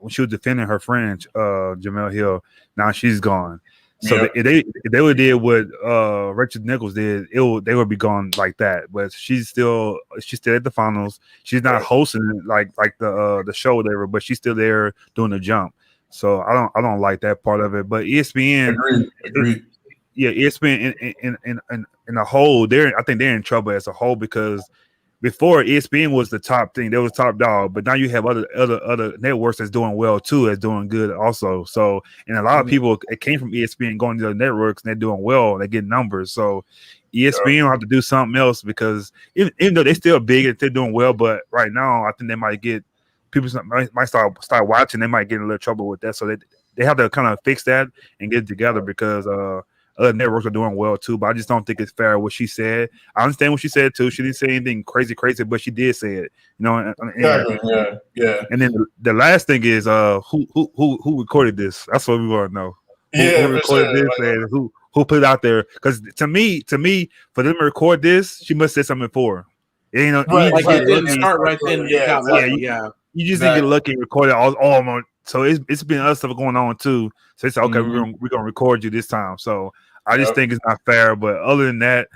when she was defending her friend, Jamel Hill, now she's gone. So if they would did what Rachel Nichols did, they would be gone like that. But she's still at the finals. She's not hosting it like the show or whatever, but she's still there doing the jump. So I don't like that part of it. But ESPN, Agreed. ESPN in a whole, I think they're in trouble as a whole because before ESPN was the top thing, they was top dog, but now you have other networks that's doing well too, that's doing good also. So, and a lot of people it came from ESPN going to the networks and they're doing well, they get numbers. So ESPN will have to do something else because even though they're still big and they're doing well, but right now I think they might get people might start watching, they might get in a little trouble with that. So they have to kind of fix that and get it together because other networks are doing well too, but I just don't think it's fair what she said. I understand what she said too. She didn't say anything crazy, but she did say it. You know, Exactly. Yeah. And then the last thing is who recorded this? That's what we want to know. Who recorded this and who put it out there? Because to me, for them to record this, she must have said something before. You know, it didn't start right then. You just didn't get lucky and record it all. So it's been other stuff going on too. So it's okay. We're gonna record you this time. So I just think it's not fair. But other than that,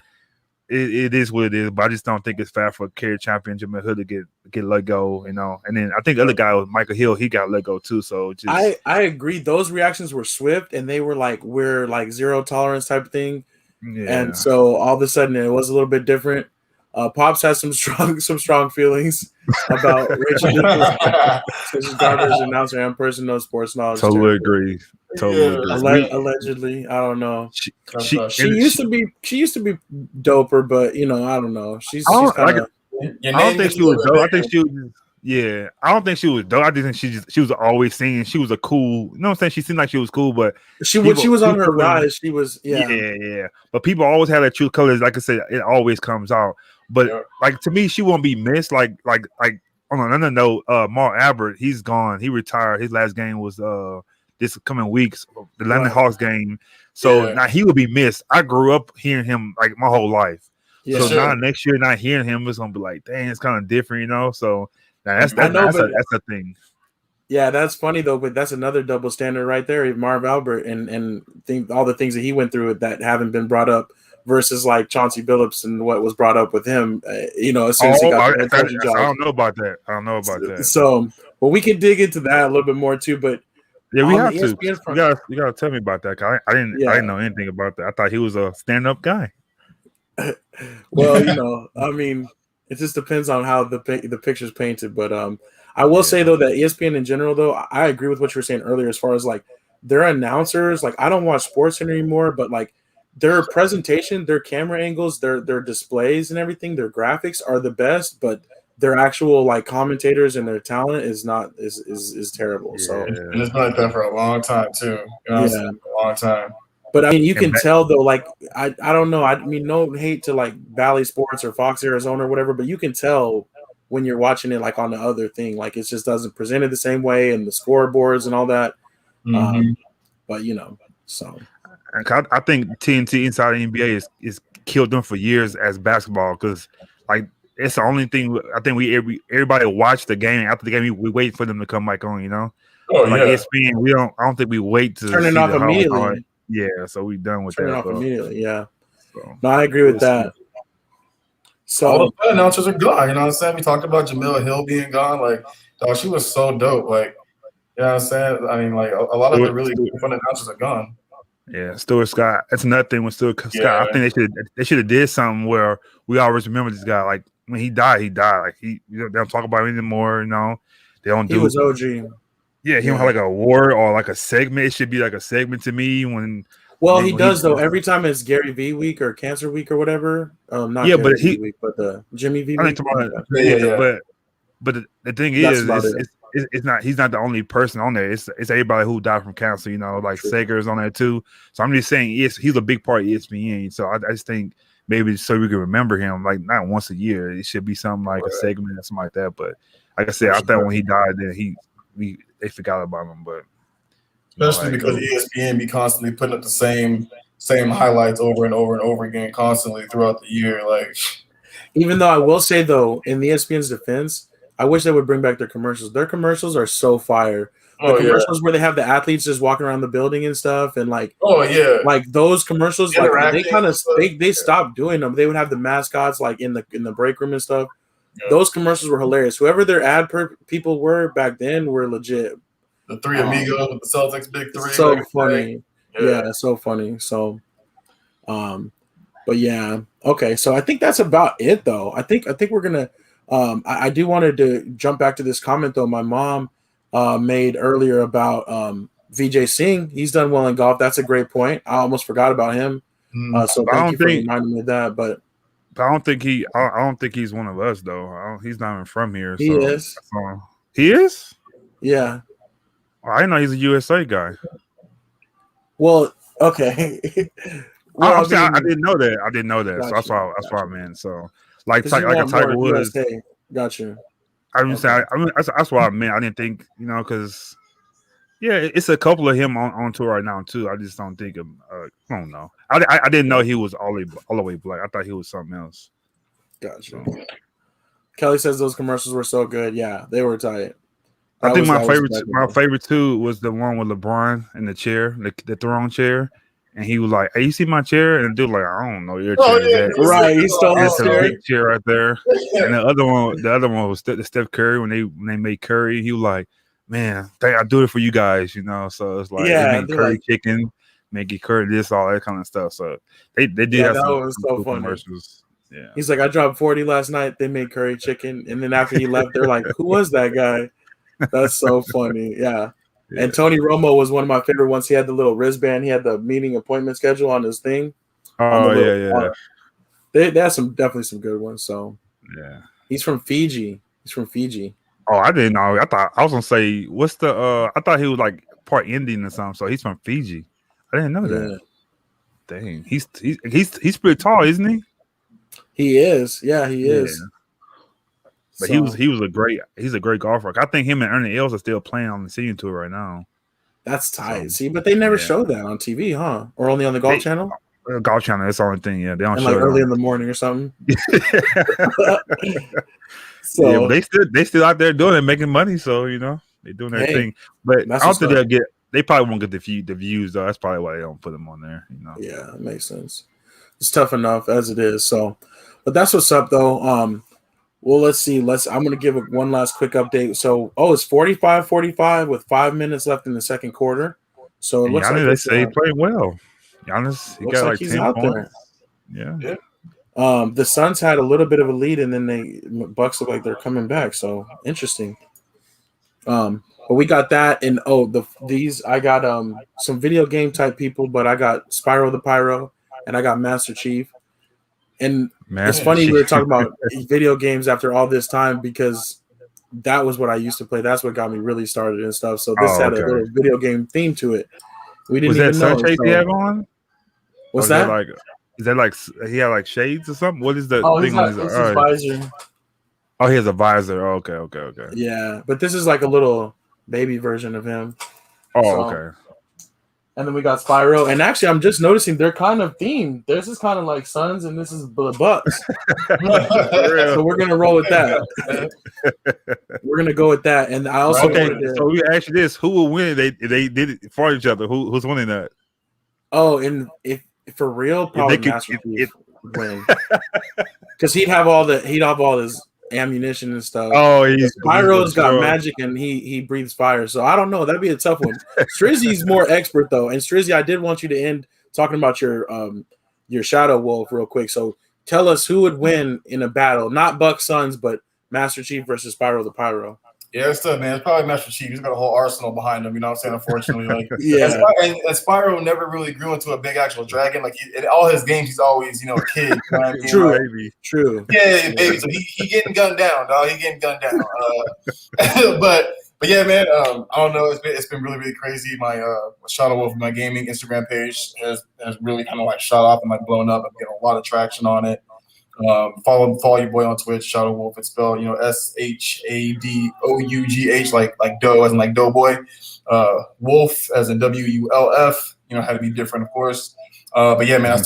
it is what it is. But I just don't think it's fair for carry champion Jamel Hood to get let go. You know, and then I think the other guy was Michael Hill. He got let go too. So I agree. Those reactions were swift, and they were like we're like zero tolerance type of thing. Yeah. And so all of a sudden it was a little bit different. Pops has some strong feelings about Richie Nichols, Garbers announcer and person knows sports knowledge. Totally agree. Allegedly, I don't know. She used to be doper, but you know, I don't know. She's kind of. I don't think she was dope. I think she was. Yeah, I don't think she was dope. I just think she was always singing. She was a cool. You know what I'm saying? She seemed like she was cool, but she was on her rise. She was yeah. But people always have that true colors. Like I said, it always comes out. But like to me, she won't be missed. Like on another note, Mark Albert, he's gone. He retired. His last game was this coming weeks, the Atlanta Hawks game. So now he will be missed. I grew up hearing him like my whole life. Yeah, so now next year, not hearing him, it's gonna be like, dang, it's kind of different, you know. So now that's a thing. Yeah, that's funny though, but that's another double standard right there. Marv Albert and think all the things that he went through that haven't been brought up. Versus like Chauncey Billups and what was brought up with him, you know, as soon as he got the head job. I don't know about that. So, well, we can dig into that a little bit more too. But yeah, we have to. You gotta tell me about that. I didn't know anything about that. I thought he was a stand-up guy. Well, you know, I mean, it just depends on how the picture's painted. But I will say though that ESPN in general, though, I agree with what you were saying earlier as far as like their announcers. Like I don't watch SportsCenter anymore, but like. Their presentation, their camera angles, their displays and everything, their graphics are the best, but their actual like commentators and their talent is terrible. Yeah. So and it's been like that for a long time too. You know, a long time. But I mean, you can tell though. Like I don't know. I mean, no hate to like Valley Sports or Fox Arizona or whatever, but you can tell when you're watching it like on the other thing. Like it just doesn't present it the same way, and the scoreboards and all that. But you know, so. I think TNT inside the NBA is killed them for years as basketball because like it's the only thing I think everybody watch the game after the game we wait for them to come back on, you know. ESPN I don't think we wait to turn it off immediately. Yeah, so we done with turn that. Turn it off immediately. Yeah. So, no, I agree with that. So all the announcers are gone. You know what I'm saying? We talked about Jamel Hill being gone. Like, dog, she was so dope. Like, you know what I'm saying? I mean, like a lot of the really fun announcers are gone. Yeah, Stuart Scott. That's another thing with Stuart Scott. I think they should have did something where we always remember this guy. Like when he died. Like they don't talk about him anymore. You know, they don't do. He was OG. Yeah, he don't have like an award or like a segment. It should be like a segment to me when. Well, he does though. Every time it's Gary V week or Cancer Week or whatever. Not yeah, Gary but V week, but the Jimmy V week. But the thing is, it's not. He's not the only person on there. It's everybody who died from cancer. You know, like Sager's on there too. So I'm just saying, he's a big part of ESPN. So I just think maybe so we can remember him, like not once a year. It should be something like a segment or something like that. But like I said, I thought when he died, then they forgot about him. But especially because ESPN be constantly putting up the same highlights over and over and over again, constantly throughout the year. Like, even though I will say though, in ESPN's defense. I wish they would bring back their commercials. Their commercials are so fire. The commercials where they have the athletes just walking around the building and stuff, and like, like those commercials, like they kind of they stopped doing them. They would have the mascots like in the break room and stuff. Yeah. Those commercials were hilarious. Whoever their ad people were back then were legit. The three amigos with the Celtics big three. So funny, yeah, so funny. So, But yeah, okay. So I think that's about it, though. I think we're gonna. I do wanted to jump back to this comment though. My mom made earlier about VJ Singh. He's done well in golf. That's a great point. I almost forgot about him. So But I thank don't you for think. reminding me of that. But But I don't think he. I don't think he's one of us though. He's not even from here. he is. So he is. Yeah. I didn't know he's a USA guy. Well, okay. Well, I'm saying I mean, didn't know that. I didn't know that. So gotcha, that's what I meant. So like 'cause you like a want more Tiger Woods. USA. Gotcha. I'm just saying. I mean that's what I meant. I didn't think because it's a couple of him on tour right now too. I just don't think of. I don't know. I didn't know he was all the way black. I thought he was something else. Gotcha. Kelly says those commercials were so good. Yeah, they were tight. I think my favorite too was the one with LeBron in the chair, the throne chair, and he was like, "Hey, you see my chair?" And the dude like, "I don't know your chair." Right, he stole his It's a chair. big chair right there. And the other one was the Steph Curry when they made Curry. He was like, "Man, I do it for you guys," So it's like they make curry chicken, make it curry this, all that kind of stuff. So they did have some so cool funny. commercials. Yeah, he's like, I dropped 40 last night. They made curry chicken, and then after he left, they're like, "Who was that guy?" That's so funny. Yeah. And Tony Romo was one of my favorite ones. He had the little wristband. He had the meeting appointment schedule on his thing. Oh yeah. They had definitely some good ones. So yeah, he's from Fiji. Oh, I didn't know. I was gonna say, what's the? I thought he was like part Indian or something. So he's from Fiji. I didn't know that. Dang, he's pretty tall, isn't he? He is. Yeah, he is. But he's a great golfer. I think him and Ernie Els are still playing on the senior tour right now. That's tight. See, but they never show that on TV, huh? Or only on the Golf Channel? Golf Channel, that's the only thing. Yeah, they don't show like it early in the morning or something. So yeah, but they still out there doing it, making money. So they're doing their thing. But I don't think they probably won't get the views though. That's probably why they don't put them on there. Yeah, it makes sense. It's tough enough as it is. So, but that's what's up though. Well, let's see. I'm going to give one last quick update. So, it's 45-45 with 5 minutes left in the second quarter. So it looks Giannis, like they say he played well. Giannis, he got like 10 points. There. Yeah. The Suns had a little bit of a lead, and then Bucks look like they're coming back. So interesting. But we got that, and I got some video game type people, but I got Spyro the Pyro, and I got Master Chief. And it's funny we were talking about video games after all this time because that was what I used to play. That's what got me really started and stuff. So this had a little video game theme to it. We didn't even know. Was that sunshade he have on? What's that? Is that like he had like shades or something? What is the thing on his visor? Oh, he has a visor. Oh, okay. Yeah, but this is like a little baby version of him. Oh, okay. And then we got Spyro. And actually, I'm just noticing they're kind of themed. This is kind of like Suns, and this is the Bucks. So we're going to roll with that. We're going to go with that. And I also so we asked you this. Who will win? They did it for each other. Who's winning that? Oh, and if for real, probably Master Chief would win. Because he'd have all his ammunition and stuff. Oh, Spyro's got magic and he breathes fire. So I don't know. That'd be a tough one. Strizzy's more expert though. And Strizzy, I did want you to end talking about your Shadow Wolf real quick. So tell us who would win in a battle, not Bucks Suns, but Master Chief versus Spyro the Pyro. Yeah, it's tough, man. It's probably Master Chief. He's got a whole arsenal behind him. You know what I'm saying? Unfortunately, and Spyro never really grew into a big actual dragon. Like in all his games, he's always a kid. You know what I mean? True, baby. True. Yeah, baby. So he getting gunned down, dog. He getting gunned down. But yeah, man. I don't know. It's been really really crazy. My Shadow Wolf, my gaming Instagram page has really kind of like shot off and like blown up. I'm getting a lot of traction on it. Follow your boy on Twitch, Shadow Wolf. It's spelled, SHADOUGH, like dough as in like doughboy. Wolf as in WULF. Had to be different, of course. But yeah, man, I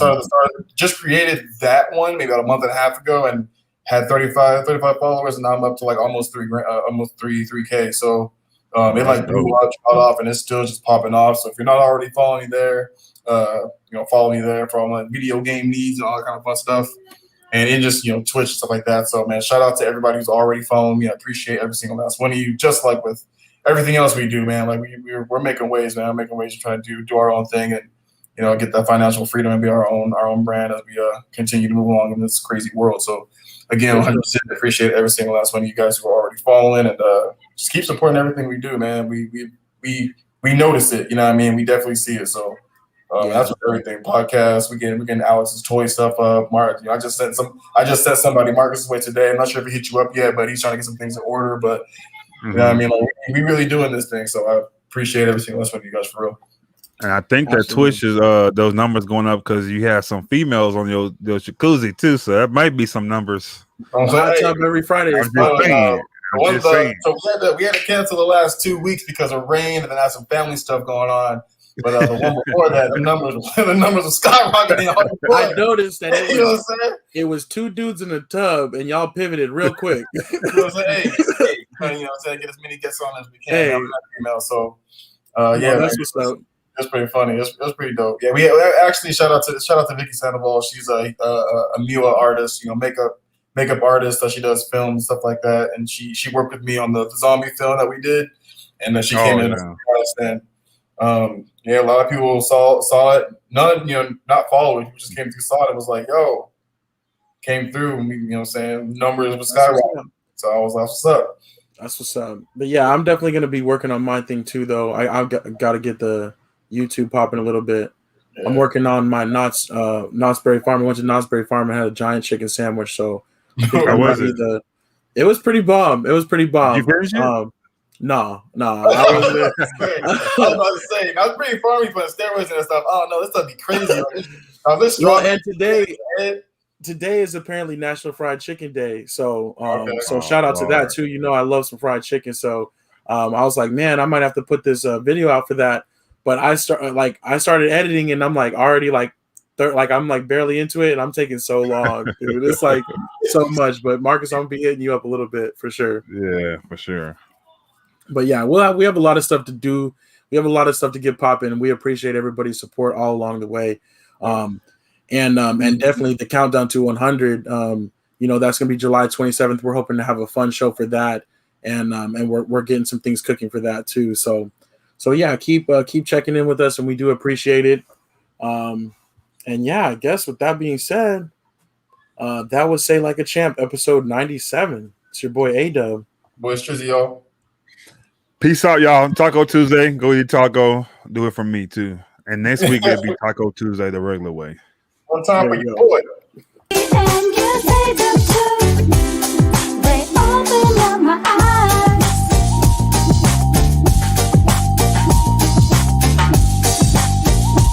just created that one maybe about a month and a half ago and had 35 followers, and now I'm up to like almost 3K. So it like blew up, shot off, and it's still just popping off. So if you're not already following me there, follow me there for all my video game needs and all that kind of fun stuff. And in just, Twitch and stuff like that. So, man, shout out to everybody who's already following me. I appreciate every single last one of you. Just like with everything else we do, man. Like we're making waves, man. I'm making waves to try to do our own thing and get that financial freedom and be our own brand as we continue to move along in this crazy world. So again, 100% appreciate every single last one of you guys who are already following and just keep supporting everything we do, man. We notice it, you know what I mean? We definitely see it. So that's with everything. Podcasts, we getting Alex's toy stuff up. Mark, I just sent somebody Marcus's way today. I'm not sure if he hit you up yet, but he's trying to get some things in order. But you know what I mean? Like, we really doing this thing. So I appreciate every single last one of you guys for real. And I think that Twitch is those numbers going up because you have some females on your jacuzzi too, so that might be some numbers. Hot tub every Friday. I'm just saying. So we had to cancel the last 2 weeks because of rain, and then had some family stuff going on. But the one before that, the numbers were skyrocketing. I noticed that you know what I'm saying? It was 2 dudes in a tub, and y'all pivoted real quick. You know what I'm saying? Hey, you know what I'm saying? Get as many guests on as we can. Hey. Female, so that's what's up. That's pretty funny. It was pretty dope. Yeah, we actually shout out to Vicky Sandoval. She's a MUA artist, makeup artist. She does films, stuff like that. And she worked with me on the zombie film that we did. And then she came in as an artist. And a lot of people saw it. None, not following. Who just came through, saw it. It was like, yo, came through. You know what I'm saying? Numbers was skyrocketing. So I was like, what's up? That's what's up. But yeah, I'm definitely gonna be working on my thing too, though. I've got to get the YouTube popping a little bit. Yeah. I'm working on my Knott's Berry Farm. I went to Knott's Berry Farm and had a giant chicken sandwich. So how was it? It was pretty bomb. You finished it? No. I wasn't there. I was about to say, Knott's Berry Farm, you put steroids and stuff. Oh no, this stuff be crazy. This strong. And today is apparently National Fried Chicken Day. So so shout out to that too. I love some fried chicken. So I was like, man, I might have to put this video out for that. But I started editing and I'm like already I'm like barely into it and I'm taking so long, dude. It's like so much. But Marcus, I'm gonna be hitting you up a little bit for sure. Yeah, for sure. But yeah, we have a lot of stuff to do. We have a lot of stuff to get popping, and we appreciate everybody's support all along the way. And definitely the countdown to 100. That's gonna be July 27th. We're hoping to have a fun show for that, and we're getting some things cooking for that too. So yeah, keep checking in with us, and we do appreciate it. And yeah, I guess with that being said, that was Say Like a Champ, episode 97. It's your boy A-Dub. Boys Trizzy, y'all. Peace out, y'all. Taco Tuesday. Go eat taco. Do it from me too. And next week it'll be Taco Tuesday the regular way. One time for your boy.